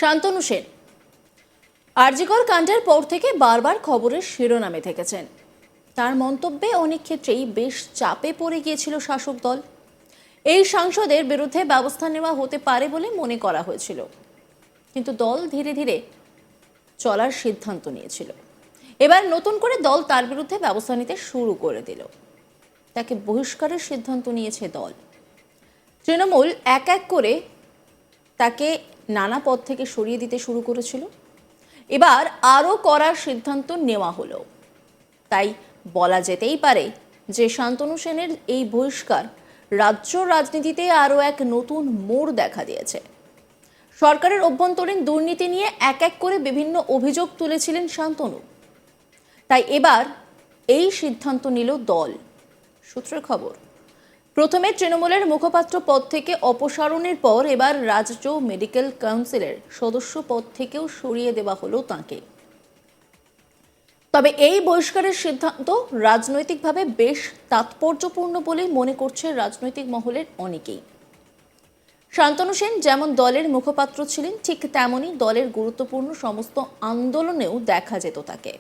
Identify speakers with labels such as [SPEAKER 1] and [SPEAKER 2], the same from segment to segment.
[SPEAKER 1] শান্তনু সেন আরজিকর কাণ্ডের পর থেকে বারবার খবরের শিরোনামে থেকেছেন। তার মন্তব্যে অনেক ক্ষেত্রেই বেশ চাপে পড়ে গিয়েছিল শাসক দল। এই সাংসদের বিরুদ্ধে ব্যবস্থা নেওয়া হতে পারে বলে মনে করা হয়েছিল, কিন্তু দল ধীরে ধীরে চলার সিদ্ধান্ত নিয়েছিল। এবার নতুন করে দল তার বিরুদ্ধে ব্যবস্থা নিতে শুরু করে দিল। তাকে বহিষ্কারের সিদ্ধান্ত নিয়েছে দল। তৃণমূল এক এক করে তাকে নানা পদ থেকে সরিয়ে দিতে শুরু করেছিল। এবার আরও করার সিদ্ধান্ত নেওয়া হলো। তাই বলা যেতেই পারে যে শান্তনু সেনের এই বহিষ্কার রাজ্য রাজনীতিতে আরও এক নতুন মোড় দেখা দিয়েছে। সরকারের অভ্যন্তরীণ দুর্নীতি নিয়ে এক এক করে বিভিন্ন অভিযোগ তুলেছিলেন শান্তনু। তাই এবার এই সিদ্ধান্ত নিল দল। সূত্রের খবর, প্রথমে তৃণমূলের মুখপাত্র পদ থেকে অপসারণের পর এবার রাজ্য মেডিকেল কাউন্সিলের সদস্য পদ থেকেও সরিয়ে দেওয়া হলো তাঁকে। তবে এই বহিষ্কারের সিদ্ধান্ত রাজনৈতিকভাবে বেশ তাৎপর্যপূর্ণ বলেই মনে করছে রাজনৈতিক মহলের অনেকেই। শান্তনু সেন যেমন দলের মুখপাত্র ছিলেন, ঠিক তেমনই দলের গুরুত্বপূর্ণ সমস্ত আন্দোলনেও দেখা যেত তাকে।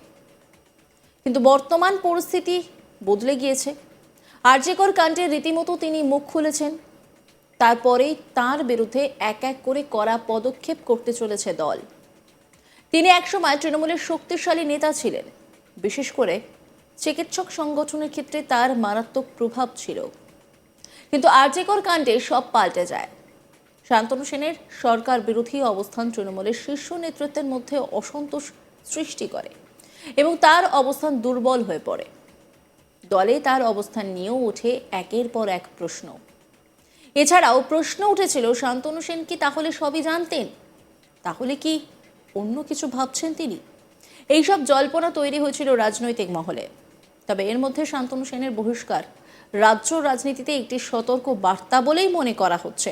[SPEAKER 1] কিন্তু বর্তমান পরিস্থিতি বদলে গিয়েছে। আরজিকর কাণ্ডে রীতিমতো তিনি মুখ খুলেছেন। তারপরেই তার বিরুদ্ধে এক এক করে কড়া পদক্ষেপ করতে চলেছে দল। তিনি একসময় তৃণমূলের শক্তিশালী নেতা ছিলেন। বিশেষ করে চিকিৎসক সংগঠনের ক্ষেত্রে তার মারাত্মক প্রভাব ছিল। কিন্তু আরজিকর কাণ্ডে সব পাল্টে যায়। শান্তনু সেনের সরকার বিরোধী অবস্থান তৃণমূলের শীর্ষ নেতৃত্বের মধ্যে অসন্তোষ সৃষ্টি করে এবং তার অবস্থান দুর্বল হয়ে পড়ে। দলে তার অবস্থান নিয়েও ওঠে একের পর এক প্রশ্ন। এছাড়াও প্রশ্ন উঠেছিল, শান্তনু সেন কি তাহলে সবই জানতেন? তাহলে কি অন্য কিছু ভাবছেন তিনি? এইসব জল্পনা তৈরি হয়েছিল রাজনৈতিক মহলে। তবে এর মধ্যে শান্তনু সেনের বহিষ্কার রাজ্য রাজনীতিতে একটি সতর্ক বার্তা বলেই মনে করা হচ্ছে।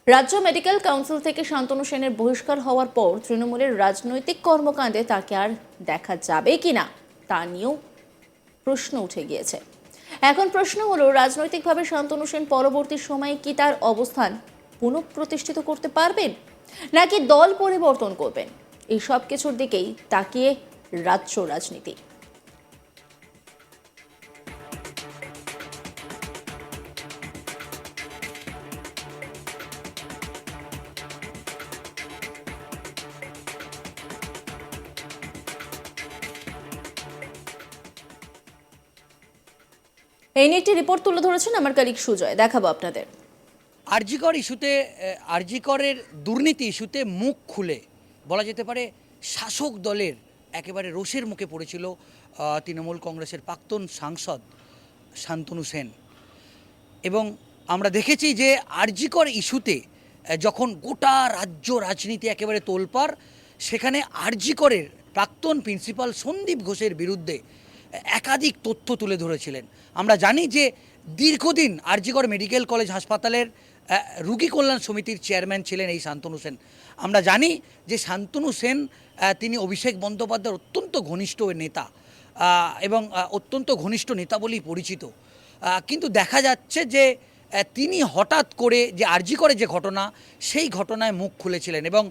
[SPEAKER 1] রাজ্য মেডিকেল কাউন্সিল থেকে শান্তনু সেনের বহিষ্কার হওয়ার পর তৃণমূলের রাজনৈতিক কর্মকাণ্ডে তাকে আর দেখা যাবে কিনা তা নিয়েও প্রশ্ন উঠে গিয়েছে। এখন প্রশ্ন হলো, রাজনৈতিকভাবে শান্তনু সেন পরবর্তী সময়ে কি তার অবস্থান পুনঃপ্রতিষ্ঠিত করতে পারবেন, নাকি দল পরিবর্তন করবেন? এই সব কিছুর দিকেই তাকিয়ে রাজ্য রাজনীতি। এই নিয়ে একটি রিপোর্ট তুলে ধরেছেন আমার কলিগ সুজয়, দেখাবো আপনাদের।
[SPEAKER 2] আরজিকর ইস্যুতে, আরজিকরের দুর্নীতি ইস্যুতে মুখ খুলে বলা যেতে পারে শাসক দলের একেবারে রোষের মুখে পড়েছিল তৃণমূল কংগ্রেসের প্রাক্তন সাংসদ শান্তনু সেন। এবং আমরা দেখেছি যে আরজিকর ইস্যুতে যখন গোটা রাজ্য রাজনীতি একেবারে তোলপাড়, সেখানে আরজিকরের প্রাক্তন প্রিন্সিপাল সন্দীপ ঘোষের বিরুদ্ধে একাধিক তথ্য তুলে ধরেছিলেন। আমরা জানি যে দীর্ঘদিন আরজিকর মেডিকেল কলেজ হাসপাতালের রোগী কল্যাণ সমিতির চেয়ারম্যান ছিলেন এই শান্তনু সেন। আমরা জানি যে শান্তনু সেন তিনি অভিষেক বন্দ্যোপাধ্যায়ের অত্যন্ত ঘনিষ্ঠ নেতা এবং অত্যন্ত ঘনিষ্ঠ নেতা বলেই পরিচিত। কিন্তু দেখা যাচ্ছে যে তিনি হঠাৎ করে যে আরজিকরের যে ঘটনা, সেই ঘটনায় মুখ খুলেছিলেন এবং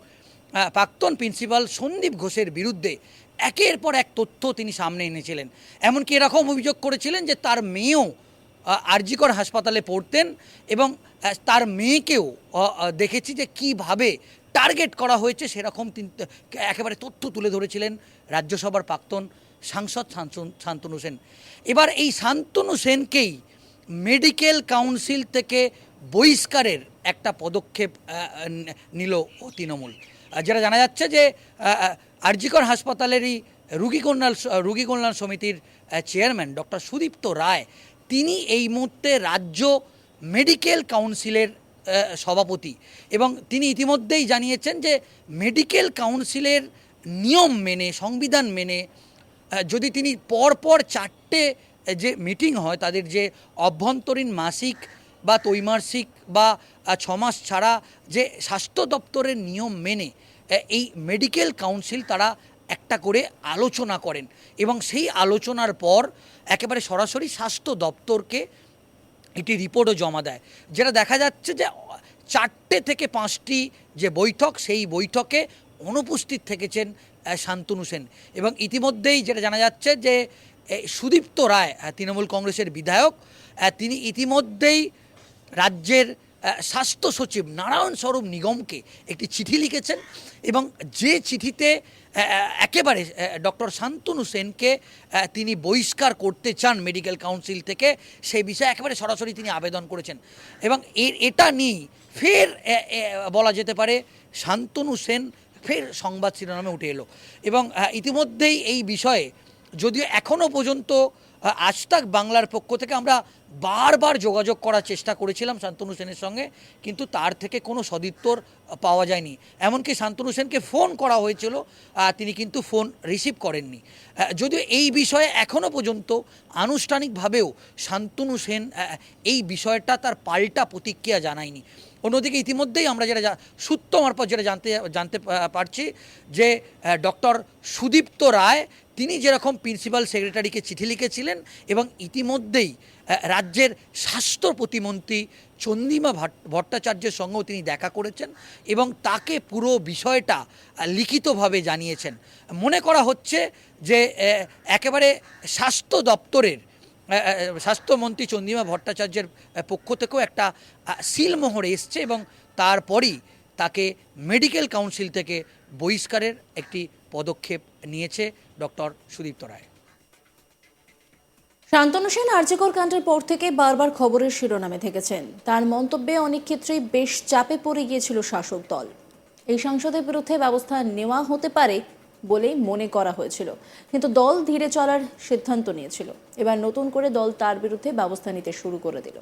[SPEAKER 2] প্রাক্তন প্রিন্সিপাল সন্দীপ ঘোষের বিরুদ্ধে একের পর এক তথ্য তিনি সামনে এনেছিলেন। এমনকি এরকম অভিযোগ করেছিলেন যে তার মেয়েও আরজিকর হাসপাতালে পড়তেন এবং তার মেয়েকেও দেখেছি যে কীভাবে টার্গেট করা হয়েছে, সেরকম একেবারে তথ্য তুলে ধরেছিলেন রাজ্যসভার প্রাক্তন সাংসদ শান্তনু সেন। এবার এই শান্তনু সেনকেই মেডিকেল কাউন্সিল থেকে বহিষ্কারের একটা পদক্ষেপ নিল তৃণমূল। যেটা জানা যাচ্ছে যে আরজিকর হাসপাতালেরই রোগী কল্যাণ সমিতির চেয়ারম্যান ডক্টর সুদীপ্ত রায়, তিনি এই মুহূর্তে রাজ্য মেডিকেল কাউন্সিলের সভাপতি এবং তিনি ইতিমধ্যেই জানিয়েছেন যে মেডিকেল কাউন্সিলের নিয়ম মেনে, সংবিধান মেনে যদি তিনি পরপর 4টে যে মিটিং হয়, তাদের যে অভ্যন্তরীণ মাসিক বা ত্রৈমাসিক বা 6 মাস ছাড়া যে স্বাস্থ্য দপ্তরের নিয়ম মেনে এই মেডিকেল কাউন্সিল তারা একটা করে আলোচনা করেন এবং সেই আলোচনার পর একেবারে সরাসরি স্বাস্থ্য দপ্তরকে একটি রিপোর্টও জমা দেয়। যেটা দেখা যাচ্ছে যে 4টে থেকে 5টি যে বৈঠক, সেই বৈঠকে অনুপস্থিত থেকেছেন শান্তনু সেন। এবং ইতিমধ্যেই যেটা জানা যাচ্ছে যে সুদীপ্ত রায়, তৃণমূল কংগ্রেসের বিধায়ক, তিনি ইতিমধ্যেই রাজ্যের স্বাস্থ্য সচিব নারায়ণ স্বরূপ নিগমকে একটি চিঠি লিখেছেন এবং যে চিঠিতে একেবারে ডক্টর শান্তনু সেনকে তিনি বহিষ্কার করতে চান মেডিকেল কাউন্সিল থেকে, সেই বিষয়ে একেবারে সরাসরি তিনি আবেদন করেছেন। এবং এটা নিয়ে ফের বলা যেতে পারে শান্তনু সেন ফের সংবাদ শিরোনামে উঠে এলো। এবং ইতিমধ্যেই এই বিষয়ে যদিও এখনও পর্যন্ত আজ তাক বাংলার পক্ষ থেকে আমরা বারবার যোগাযোগ করার চেষ্টা করেছিলাম শান্তনু সেনের সঙ্গে, কিন্তু তার থেকে কোনো সদুত্তর পাওয়া যায়নি। এমনকি শান্তনু সেনকে ফোন করা হয়েছিল, তিনি কিন্তু ফোন রিসিভ করেননি। যদিও এই বিষয়ে এখনও পর্যন্ত আনুষ্ঠানিকভাবেও শান্তনু সেন এই বিষয়টা তার পাল্টা প্রতিক্রিয়া জানায়নি। অন্যদিকে ইতিমধ্যেই আমরা যেটা সূত্র মারফত যেটা জানতে পারছি যে ডক্টর সুদীপ্ত রায় তিনি যেরকম প্রিন্সিপাল সেক্রেটারিকে চিঠি লিখেছিলেন এবং ইতিমধ্যেই রাজ্যের স্বাস্থ্য প্রতিমন্ত্রী চন্দ্রিমা ভট্টাচার্যের সঙ্গেও তিনি দেখা করেছেন এবং তাকে পুরো বিষয়টা লিখিতভাবে জানিয়েছেন। মনে করা হচ্ছে যে একেবারে স্বাস্থ্য দপ্তরের স্বাস্থ্যমন্ত্রী চন্দ্রিমা ভট্টাচার্যের পক্ষ থেকেও একটা সিলমোহর এসছে এবং তারপরই তাকে মেডিকেল কাউন্সিল থেকে বহিষ্কারের একটি পদক্ষেপ নিয়েছে ডক্টর সুদীপ্ত রায়।
[SPEAKER 1] শান্তনু সেন আরজিকর কাণ্ডের পর থেকে বারবার খবরের শিরোনামে থেকেছেন। তার মন্তব্যে অনেক ক্ষেত্রেই বেশ চাপে পড়ে গিয়েছিল শাসক দল। এই সাংসদের বিরুদ্ধে ব্যবস্থা নেওয়া হতে পারে বলেই মনে করা হয়েছিল, কিন্তু দল ধীরে চলার সিদ্ধান্ত নিয়েছিল। এবার নতুন করে দল তার বিরুদ্ধে ব্যবস্থা নিতে শুরু করে দিল।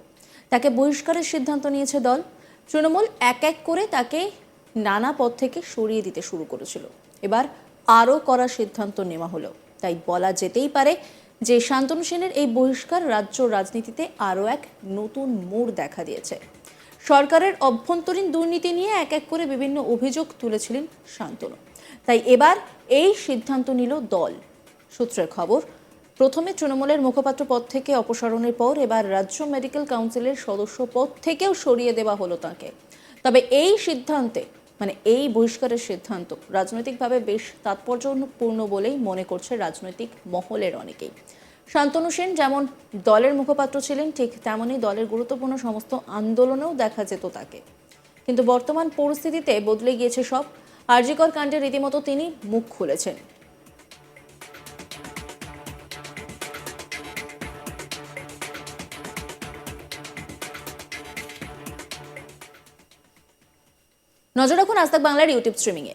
[SPEAKER 1] তাকে বহিষ্কারের সিদ্ধান্ত নিয়েছে দল। তৃণমূল এক এক করে তাকে নানা পদ থেকে সরিয়ে দিতে শুরু করেছিল। এবার আরও করার সিদ্ধান্ত নেওয়া হলো। তাই বলা যেতেই পারে যে শান্তনু সেনের এই বহিষ্কার রাজ্য রাজনীতিতে আরও এক নতুন মোড় দেখা দিয়েছে। সরকারের অভ্যন্তরীণ দুর্নীতি নিয়ে এক এক করে বিভিন্ন অভিযোগ তুলেছিলেন শান্তনু। তাই এবার এই সিদ্ধান্ত নিল দল। সূত্রের খবর, প্রথমে তৃণমূলের মুখপাত্র পদ থেকে অপসারণের পর এবার রাজ্য মেডিকেল কাউন্সিলের সদস্য পদ থেকেও সরিয়ে দেওয়া হলো তাকে। তবে এই সিদ্ধান্তে এই বহিষ্কারের সিদ্ধান্ত রাজনৈতিকভাবে বেশ তাৎপর্যপূর্ণ বলেই মনে করছে রাজনৈতিক মহলের অনেকেই। শান্তনু সেন যেমন দলের মুখপাত্র ছিলেন, ঠিক তেমনই দলের গুরুত্বপূর্ণ সমস্ত আন্দোলনেও দেখা যেত তাকে। কিন্তু বর্তমান পরিস্থিতিতে বদলে গিয়েছে সব। আরজিকর কাণ্ডে রীতিমতো তিনি মুখ খুলেছেন। নজর রাখুন আজ তাক বাংলার ইউটিউব স্ট্রিমিংয়ে।